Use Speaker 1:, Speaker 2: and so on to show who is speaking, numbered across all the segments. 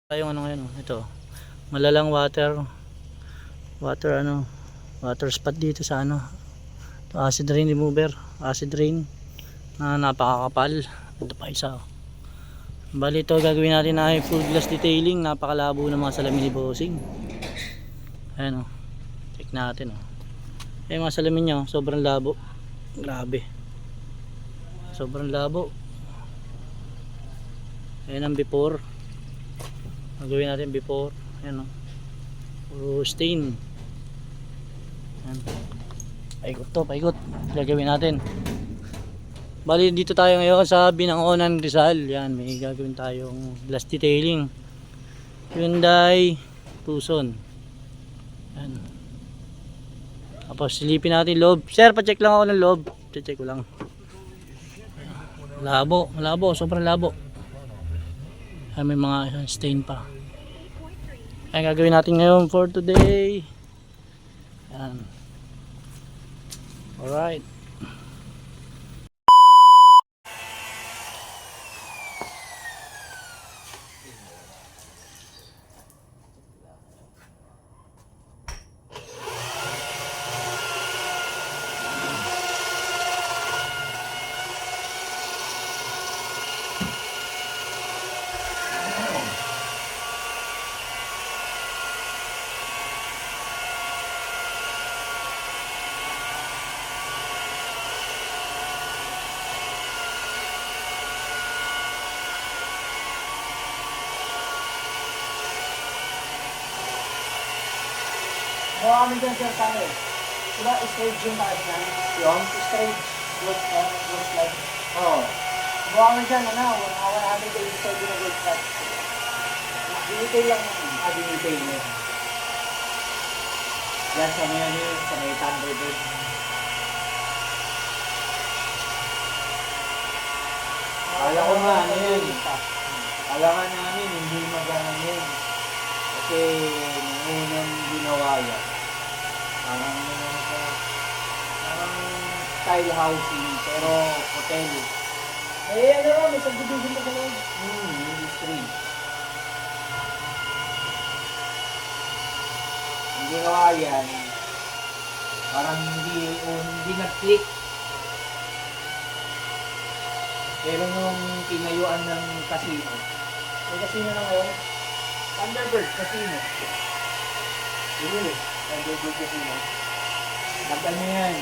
Speaker 1: Tayong ano ngayon, ito malalang water spot dito sa ano, acid rain remover, acid rain na napakakapal. Ito pa isa, bali ito gagawin natin na full glass detailing. Napakalabo ng mga salamin ni bossing. Ayan o, check natin o. Ayan mga salamin niya, sobrang labo, grabe, sobrang labo. Ayan ang before, gagawin natin before. Ayan o, puro stain. Ayan. Paikot to, paikot. Gagawin natin. Bali dito tayo ngayon sa Binangonan, Rizal. Yan, may gagawin tayong glass detailing. Hyundai Tucson. Yan. Tapos silipin natin loob. Sir, pa-check lang ako ng loob. Check ko lang. Labo, malabo, sobrang labo. Ay, may mga stain pa. Ayan, gagawin natin ngayon for today. Yan. Alright.
Speaker 2: Mukha kami dyan sir sa akin. Diba, stage yung taas niyan? Yung? Stage. Good slide. Oo. Mukha kami dyan, ano, 187 na good slide. Dinitail lang yun. Dinitail yun. Yan sa may ano yun, sa may Thunderbird. Kala ko nga, ano yun. Kala nga namin, hindi magandang yun. Kasi, unang ginawa yan. Parang style housing, pero hotel. Eh, ano ba? May subdivision pa sa loob. Industry. Ang ginawa yan, parang hindi nag-click. Pero nung tinayuan ng casino, may casino na ngayon? Thunderbird Casino. Yun eh. Thunderbird Casino. Nagano yan.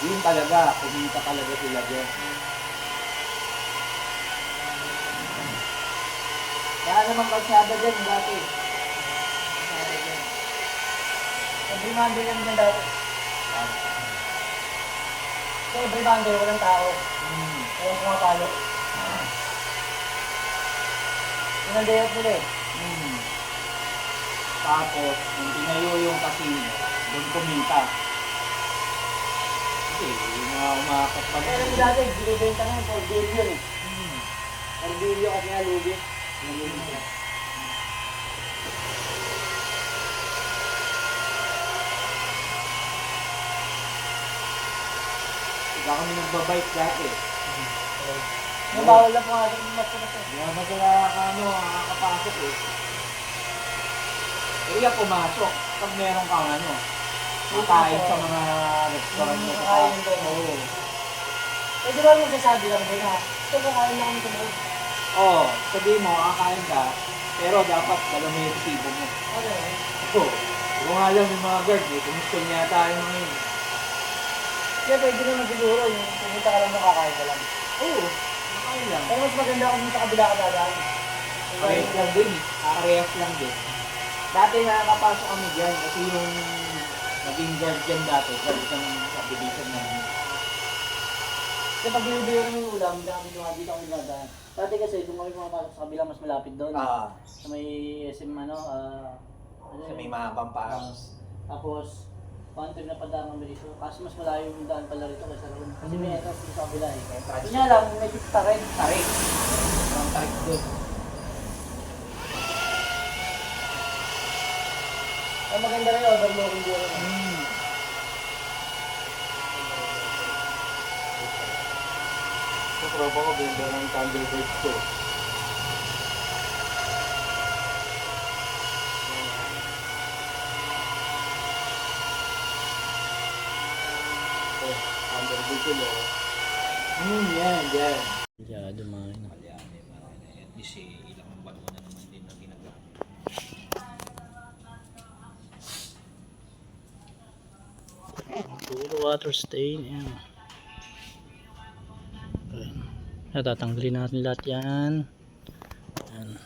Speaker 2: Yun talaga. Kumita talaga sila dyan. Kaya naman kalsada dyan dati. Every Monday lang dyan dati. So every Monday walang tao. Walang kumapalo. Yun ang day off nila eh. Tapos, nung tinayo yung casino, doon kumita. Kasi, yung mga umakot pa. Kaya naman dati, binibenta nga, 4 billion eh. 4 billion kasi nga lugi. Diba kami nagbabike dati. Nabawal lang po nga yung mas na ito. Diba ba sila nakakapasok eh. Kaya pumasok pag meron kang makain sa mga restaurant mo. Makain mo. Oo. Eh di ba yung sasabi lang din ha? Ito kakain na kami ito. Oo. Sabihin mo, kakain ka. Pero dapat dala mo yung resibo mo. Okay. Oo. Kung nga lang yung mga guard eh. Kumusyon niya tayo mga yun. Kaya pwede naman siguro yung pumunta ka lang na kakain ka lang. Oo. Kakain lang. Pero mas maganda kung sa kabila ka dadaan. Parehas lang din. Parehas lang din. Dati nakakapasok kami dyan kasi yung naging guard dyan dati, guard ng subdivision namin. Kasi pag binibigyan kami yung ulam, hindi kami dito kami dadaan. Dati kasi doon kami pumapasok sa kabila, mas malapit doon. Sa may SM
Speaker 3: sa may mga pamparos.
Speaker 1: Tapos, pantry na padaan kami dito. Kasi mas malayo yung daan pala rito kaysa roon. Kasi may entrance dito sa kabila eh. Yun nga lang, may tarik.
Speaker 3: Ang tarik doon.
Speaker 1: Ang maganda rin, overlooking dito.
Speaker 3: Sa tropa ko, ganda ng Thunderbird ko. tulo.
Speaker 2: Yan, yan.
Speaker 1: Yeah, dumaan.
Speaker 3: At least ilang buwan mo na naman din na ginagawa.
Speaker 1: Puro water stain. Ayan. Ayan. Natatanggalin natin lahat yan. Ayan.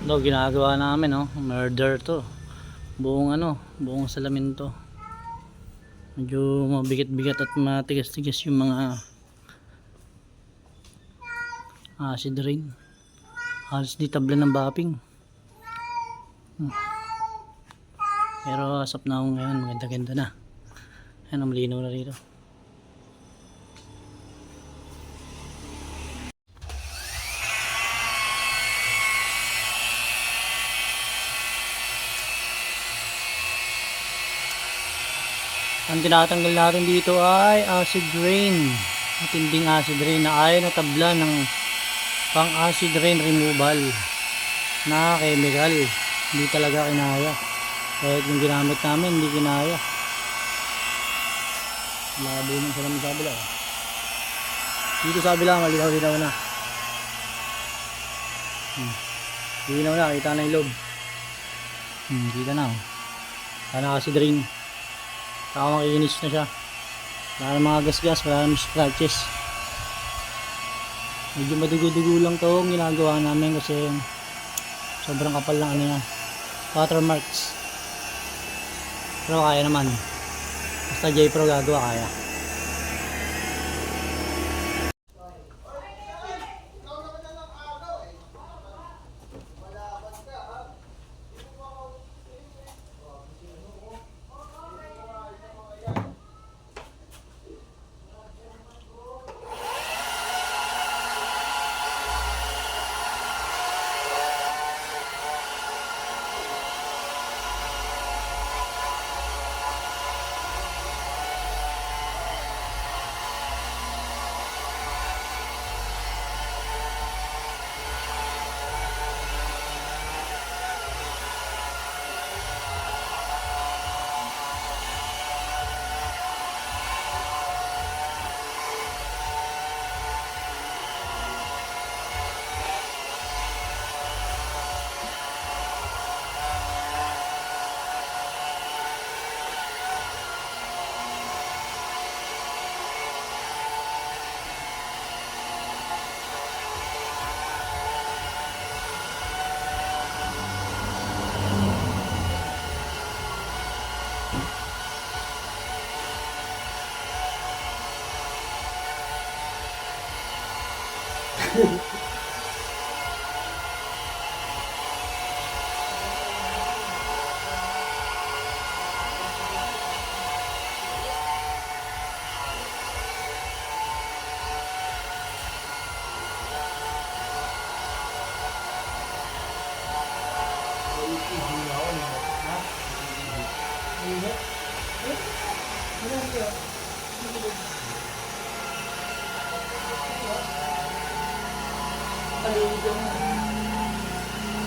Speaker 1: No, ginagawa namin, no? Murder to. Buong buong salamin to. Medyo mabigat-bigat at matigas-tigas yung mga acid rain. Halos di tabla ng bapping. Pero asap na ako ngayon, maganda-ganda na. Ayan, malinaw na rito. Ang tinatanggal natin dito ay acid rain. Matinding acid rain na ayaw na tabla ng pang acid rain removal na chemical. Hindi talaga kinaya. Kahit yung ginamit namin, hindi kinaya. Malabo nung sa namin sa kabila. Dito sa kabila, malinaw-linaw na. Linaw na, kita na yung loob. Kita na. Sana acid rain. Saka makikinis na siya. Wala na mga gas-gas, wala na scratches. Medyo madugo-dugo lang to ang ginagawa namin kasi sobrang kapal lang yan. Watermarks. Pero kaya naman. Basta J-Pro gagawa, kaya.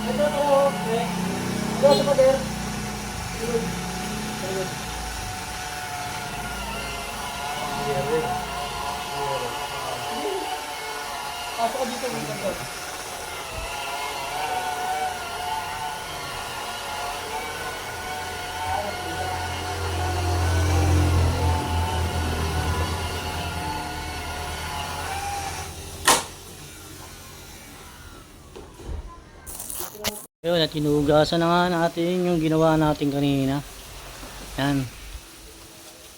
Speaker 2: Ito to, okay. Ito sa pader. Pasok ko dito ng pader.
Speaker 1: Ayun, at hinugasan na nga natin yung ginawa natin kanina. Yan.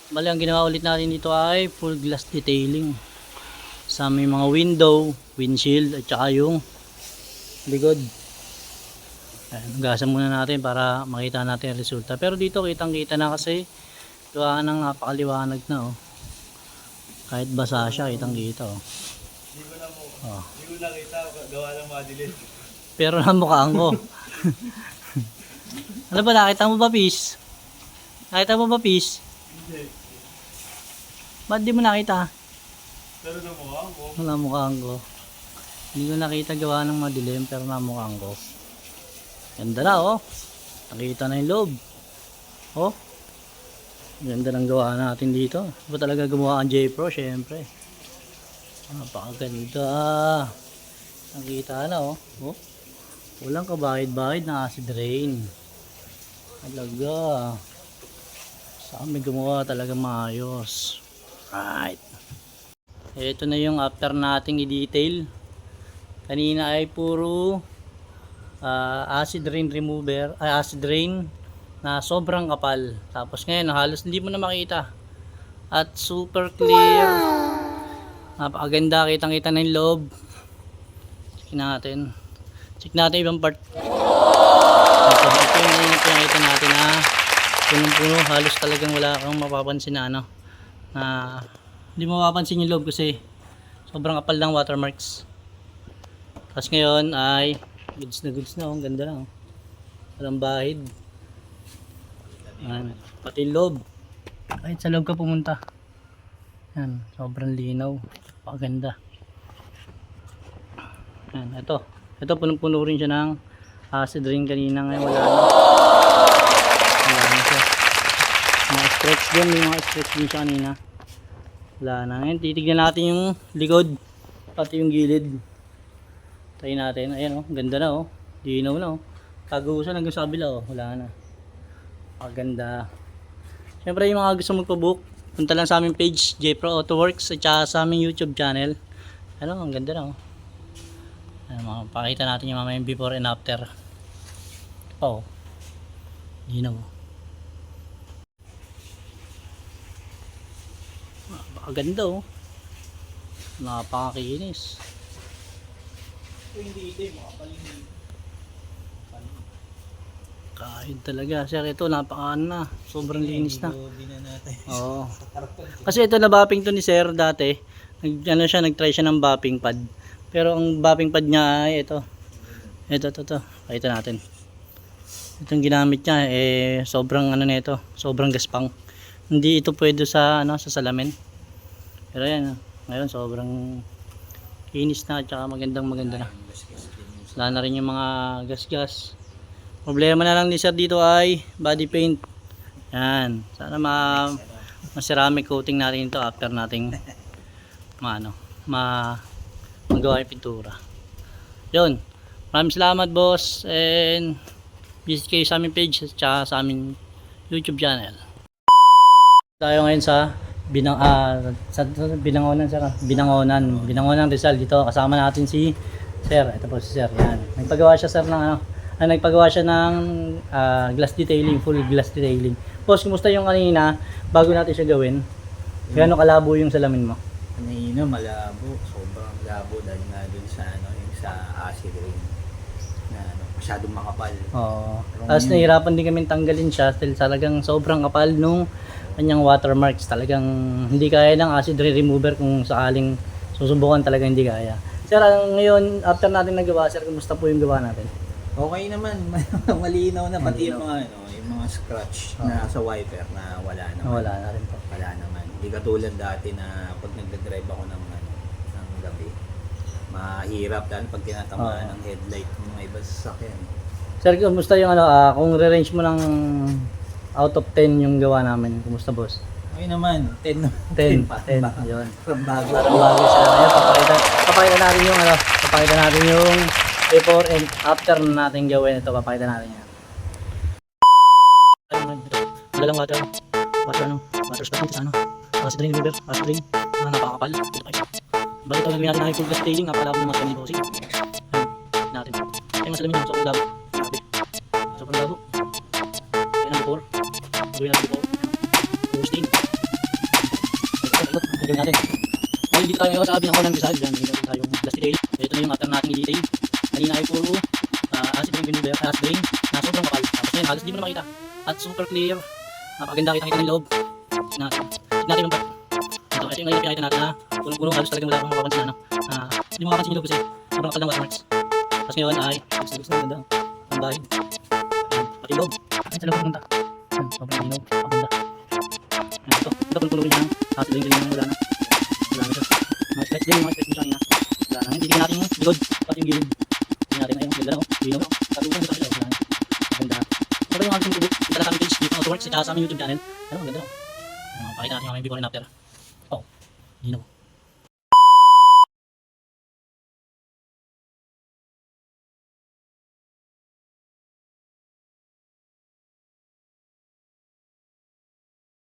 Speaker 1: Bali, ang ginawa ulit natin dito ay full glass detailing sa may mga window, windshield at saka yung likod. Ayan, hugasan muna natin para makita natin ang resulta. Pero dito kitang kita na kasi gawa ng napakaliwanag na, oh. Kahit basa siya, kitang kita, oh.
Speaker 4: Hindi ko nakita, gawa ng madilim.
Speaker 1: Pero namukhaan ko. Ano ba, nakita mo ba, Pis? Nakita mo ba, Pis?
Speaker 4: Hindi.
Speaker 1: Ba't di mo nakita?
Speaker 4: Pero namukha mo.
Speaker 1: Namukhaan ko. Hindi ko nakita gawa ng madilim pero namukhaan ko. Ganda na, oh. Nakita na yung loob. Oh. Ganda ng gawa natin dito. Ba talaga gumawa ang J-Pro, syempre. Napakaganda. Nakita na, oh. Oh. Walang kabahid-bahid na acid rain. Talaga. Sa amin gumawa talaga maayos. Right. Ito na yung after nating i-detail. Kanina ay puro acid rain remover, acid rain na sobrang kapal. Tapos ngayon halos hindi mo na makita. At super clear. Napakaganda, kitang-kita na yung loob. Check natin. Check natin ibang part. Ito yung pinakita natin na punong-puno, halos talagang wala kang mapapansin na ano. Na hindi mo mapapansin yung loob kasi sobrang kapal ng watermarks. Tapos ngayon ay goods na oh. Ang ganda na oh. Walang bahid. Ayan. Pati yung loob. Kahit sa loob ka pumunta. Yan, sobrang linaw. Paganda. Yan, ito. Ito punong-puno rin siya ng acid rain kanina. Ngayon wala na. Wala na siya. Mga stretch din. May mga stretch din siya kanina. Wala na. Ngayon titignan natin yung likod. Pati yung gilid. Tayo natin. Ayan oh. Ganda na oh. Linaw na oh. Tagusan hanggang sa kabila oh. Wala na. Paganda. Siyempre yung mga gusto magpabook, punta lang sa aming page, JPro Autoworks, at saka sa aming YouTube channel. Ano, ang ganda na oh. Ano, pakita natin yung mamaya before and after. Oh. Linaw. Napakaganda oh. Napakakinis.
Speaker 3: Hindi ito yung mga paligid.
Speaker 1: Kahit talaga. Sir, ito napakaan na. Sobrang linis na.
Speaker 3: Hindi na natin.
Speaker 1: Oo. Kasi ito na bapping to ni Sir dati. Nag-try siya ng bapping pad. Pero ang bapping pad niya ay ito. Ito. Pakita natin. Itong ginamit niya sobrang na ito. Sobrang gaspang. Hindi ito pwede sa sa salamin. Pero yan. Ngayon sobrang kinis na at saka maganda na. Wala na rin yung mga gas-gas. Problema na lang ni Sir dito ay body paint. Yan. Sana ma-ceramic coating natin ito after nating magawa yung pintura. Yun. Maraming salamat boss and visit kayo sa aming page at saka sa aming YouTube channel. Tayo ngayon sa Binangonan Rizal dito. Kasama natin si Sir. Ito po si Sir. Yan. Nagpagawa siya Sir ng nagpagawa siya ng glass detailing, full glass detailing. Boss, kumusta yung kanina bago natin siya gawin? Gaano kalabo yung salamin mo?
Speaker 3: Kanina malabo, sobrang labo dahil nga dun sa yung sa acid rain na masyadong makapal.
Speaker 1: Oo. Tapos nahihirapan din kami tanggalin siya dahil talagang sobrang kapal nung kanyang watermarks. Talagang hindi kaya ng acid rain remover kung sakaling susubukan, talaga hindi kaya. Sir, ngayon after natin nagawa, Sir, kumusta po yung gawa natin?
Speaker 3: Okay naman, malinaw na pati yung mga yung mga scratch na sa wiper na wala naman.
Speaker 1: Wala na rin po.
Speaker 3: Wala naman. Hindi katulad dati na pag nagda-drive ako ng gabi. Mahirap dahil pag tinatamaan ng headlight ng mga iba sa sasakyan.
Speaker 1: Sir, kumusta yung kung re-range mo ng out of 10 yung gawa namin, kumusta boss?
Speaker 3: Okay naman, 10
Speaker 1: yun.
Speaker 3: From bago.
Speaker 1: Parang bago siya. Ngayon, papakita natin yung before and after natin gawin ito. Papakita natin yan. Dalang water spray sa acid rain remover, acid rain na napakakapal. Balik ito gagawin natin na full glass detailing. Napalabo ng mga salamin bossing. Natin. Ay mga salamin yun, sobrang labo. Sobrang labo. Ayan ang before. Gawin natin before. Full stain. Ito, gagawin natin. Dahil dito tayo ngayon sa Binangonan Rizal. Diyan, gagawin tayo yung glass detailing. Ito na yung after natin i-detail. Kanina ay puro acid rain remover, acid rain na sobrang kapal. Tapos ngayon halos hindi mo na makita. At super clear. Napakaganda, kita ng loob. Natin yung part. Ito yung ngayon pinakita natin na punong-puno, halos talagang wala akong mapapansin hindi mo makapansin yung loob kasi sobrang kapal ng watermarks. Tapos ngayon ay gusto na ganda. Ang bahid. Pati loob. Ay sa loob pumunta. Sobrang linaw. Paganda. Ito punong-puno rin siya ng acid rain remover. Wala na siya. Mga stretch din, mga stretch din siya kanina. Wala na. Titignan natin yung likod. Pati yung gilid. Tignan natin. Ayun, ganda na oh. Linaw. Tarugan sa kabila. Wala na. Maganda. Pero yung mga gusto mag-book, punta na sa aming page, JPro Autoworks, at sa aming YouTube channel. Ano, maganda na oh. Pakita natin yung aming before and after. Oh, linaw.